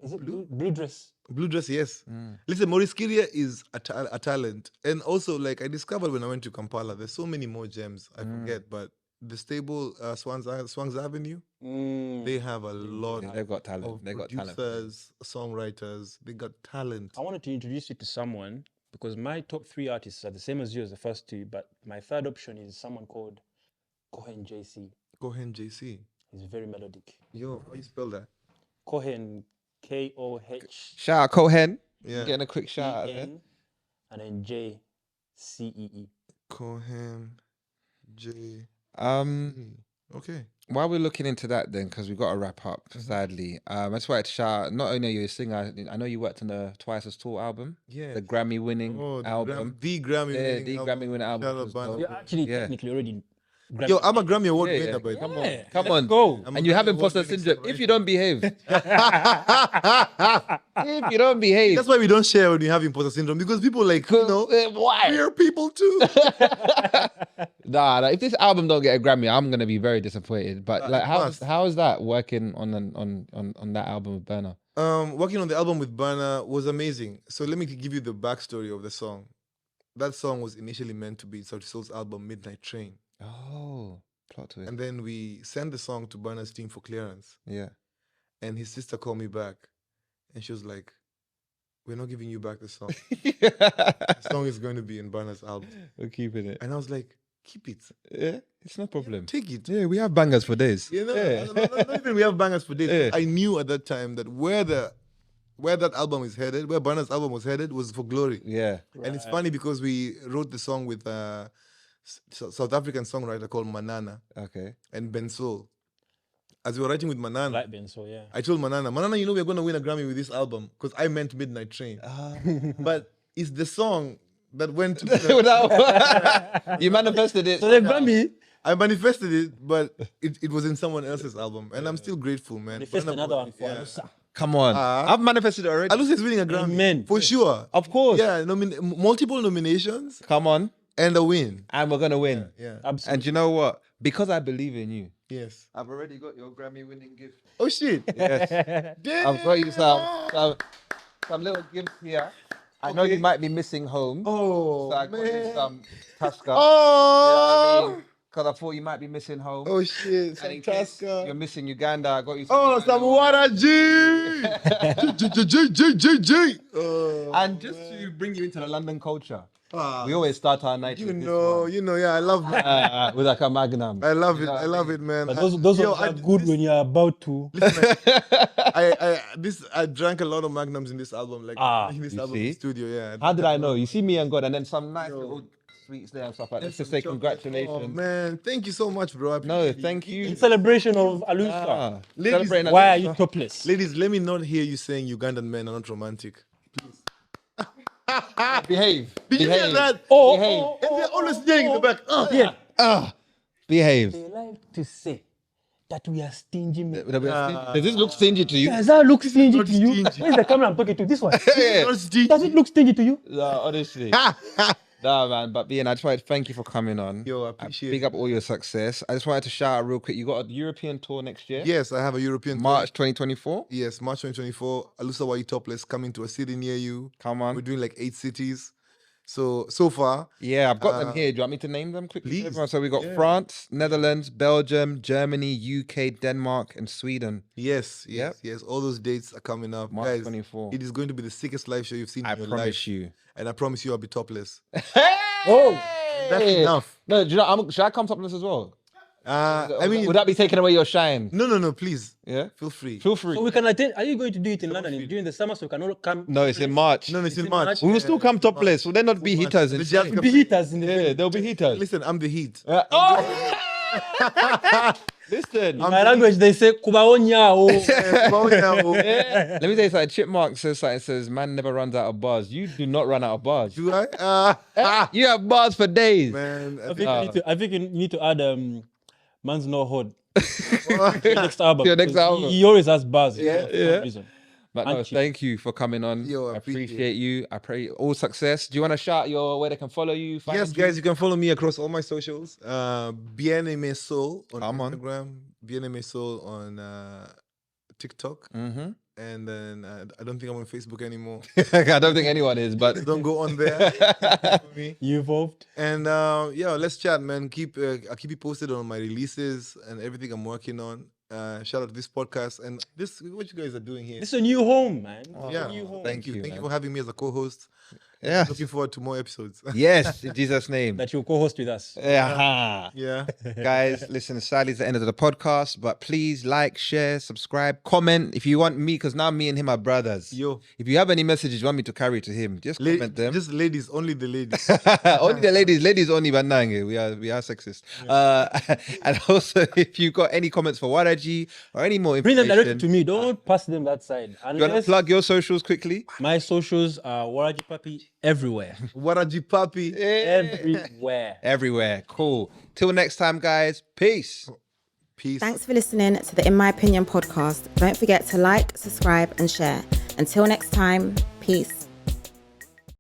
Is it blue dress? Blue Dress, yes. Listen, Maurice Kiria is a talent, and also like I discovered when I went to Kampala, there's so many more gems. I forget, but the stable Swans Avenue, they have a lot They've got talent. of They've got talent. producers, songwriters. They got talent. I wanted to introduce you to someone because my top 3 artists are the same as yours, the first 2, but my third option is someone called Cohen JC. Cohen JC. He's very melodic. Yo, how you spell that? Cohen, Kohen, Shout out Cohen. Yeah. Getting a quick shout out there. and then JCEE. Cohen J. Okay. While we're looking into that, then, because we've got to wrap up, sadly, I just wanted to shout. Not only are you a singer, I know you worked on the Twice as Tall album, Yeah. the Grammy-winning Oh, the album. Grammy Yeah, winning the album. Grammy-winning album. Shout out which was Burna dope. You're actually Yeah. technically already. Yo, I'm a Grammy Award Yeah, winner, yeah. by the Come way. on, Come let's on. go. I'm a And you have Grammy imposter award-winning syndrome if you songwriter. don't behave. If you don't behave. That's why we don't share when we have imposter syndrome, because people Why? we're people too. Nah, if this album don't get a Grammy, I'm gonna be very disappointed. But like, it must. how is that working on that album with Burna? Working on the album with Burna was amazing. So let me give you the backstory of the song. That song was initially meant to be Sauti Sol's album Midnight Train. Oh, plot twist. And then we sent the song to Burna's team for clearance. Yeah. And his sister called me back. And she was like, we're not giving you back the song. We're The song is going to be in Burna's album. keeping it. And I was like, keep it. Yeah, it's no problem. Take it. Yeah, we have bangers for days. You know, Yeah. not even we have bangers for this. Yeah. I knew at that time that where that album is headed, where Burna's album was headed, was for glory. Yeah. And it's funny because we wrote the song with South African songwriter called Manana Okay. and Ben Soul. As we were writing with Manana, Like Ben, so yeah. I told Manana, you know we're going to win a Grammy with this album, because I meant Midnight Train. But it's the song that went to You manifested it. So the Grammy, I manifested it, but it was in someone else's album. And I'm still grateful, man. manifest Burna another Boy, one for yeah. Alusa. Come on. I've manifested it already. Alusa is winning a Grammy. Amen. For sure. Of course. Yeah, multiple nominations Come on. and a win. And we're gonna win. Yeah. Absolutely. And you know what? Because I believe in you, Yes. I've already got your Grammy-winning gift. Oh shit. Yes. I've got you some little gifts here. I know you might be missing home. Oh So I got you man. some Tusker. Oh. Because I thought you might be missing home. Oh shit. And Some in case Tusker. you're missing Uganda, I got you some Oh, Uganda some water G. Oh, And just to bring you into the London culture, ah, we always start our night you with this know, yeah, I love one. With like a Magnum. I love You it. know what I love it, man. But those Yo, ones are good when you're about to. I drank a lot of Magnums in this album, like in this you album in the see? studio, yeah. How did I know? You see me and God, and then some nice little sweets there and stuff like that. Let's just say congratulations. Oh man, thank you so much, bro. I No, appreciate it. thank you. In celebration of Alusa. Ah, Ladies, celebrating Why Alusa. are you topless? Ladies, let me not hear you saying Ugandan men are not romantic. Behave. Did you hear Behave. that? Behave. And they're always saying in the back. Yeah. Behave. They like to say that we are stingy men. Does this look stingy to you? Does that look stingy not to you? stingy. Where's the camera I'm talking to? This one. Yeah. Not stingy. Does it look stingy to you? No, honestly. Nah, man. But Ian, I just wanted to thank you for coming on. Yo, I appreciate Big it. up all your success. I just wanted to shout out real quick. You got a European tour next year? Yes, I have a European tour. March 2024. Yes, March 2024. Alusa Topless coming to a city near you. Come on. We're doing like 8 cities. So far, Yeah, I've got them here. Do you want me to name them quickly? please. Everyone? So we got Yeah. France, Netherlands, Belgium, Germany, UK, Denmark, and Sweden. yes. Yep. All those dates are coming up. March Guys, 24. it is going to be the sickest live show you've seen I in your promise life. you. And I promise you I'll be topless. Oh, That's enough. No, do you know? Should I come topless as well? I mean, would that be taking away your shine? no, please. Yeah, Feel free. feel free. So we can attend. Are you going to do it in London during the summer so we can all come? No, it's in March. No, it's in in March. March. We will still come topless. Will there not be heaters? The In jazz Be heaters in the yeah, there'll be heaters. Listen, I'm the heat. Oh! Listen. In my language, they say kubaonya. Let me tell you something. Chipmunk says something. Says, "Man never runs out of bars." You do not run out of bars. Do I? You have bars for days. Man, I think you need to add man's no hood. Your next album. Your next 'cause album. He always has bars. Yeah, for some yeah. reason. But no, And cheap. thank you for coming on. Yo, I I appreciate appreciate you. I pray all success. Do you want to shout where they can follow you? find yes, you? guys, you can follow me across all my socials. BNMA Soul on Come on. Instagram, BNMA Soul on TikTok, Mhm. and then I don't think I'm on Facebook anymore. I don't think anyone is, but Don't go on there. For me. You evolved. And yeah, let's chat, man. I'll keep you posted on my releases and everything I'm working on. Shout out to this podcast and this what you guys are doing here. This is a new home, man. Yeah, New home. thank you. you, Thank you man. for having me as a co-host. Yeah. Looking forward to more episodes. Yes, in Jesus' name. That you'll co-host with us. Yeah. Yeah. Guys, listen, sadly, it's the end of the podcast, but please like, share, subscribe, comment if you want me, because now me and him are brothers. Yo. If you have any messages you want me to carry to him, just comment them. Just ladies, only the ladies. Only the ladies only, but nange. We are sexist. And also, if you got any comments for Waraji or any more Bring them information, directly to me. Don't pass them that side. you want to Unless plug your socials quickly? my socials are Waraji Papi everywhere. Waraji Papi. Everywhere. Everywhere. Cool. Till next time, guys. Peace. Peace. Thanks for listening to the In My Opinion podcast. Don't forget to like, subscribe, and share. Until next time, peace.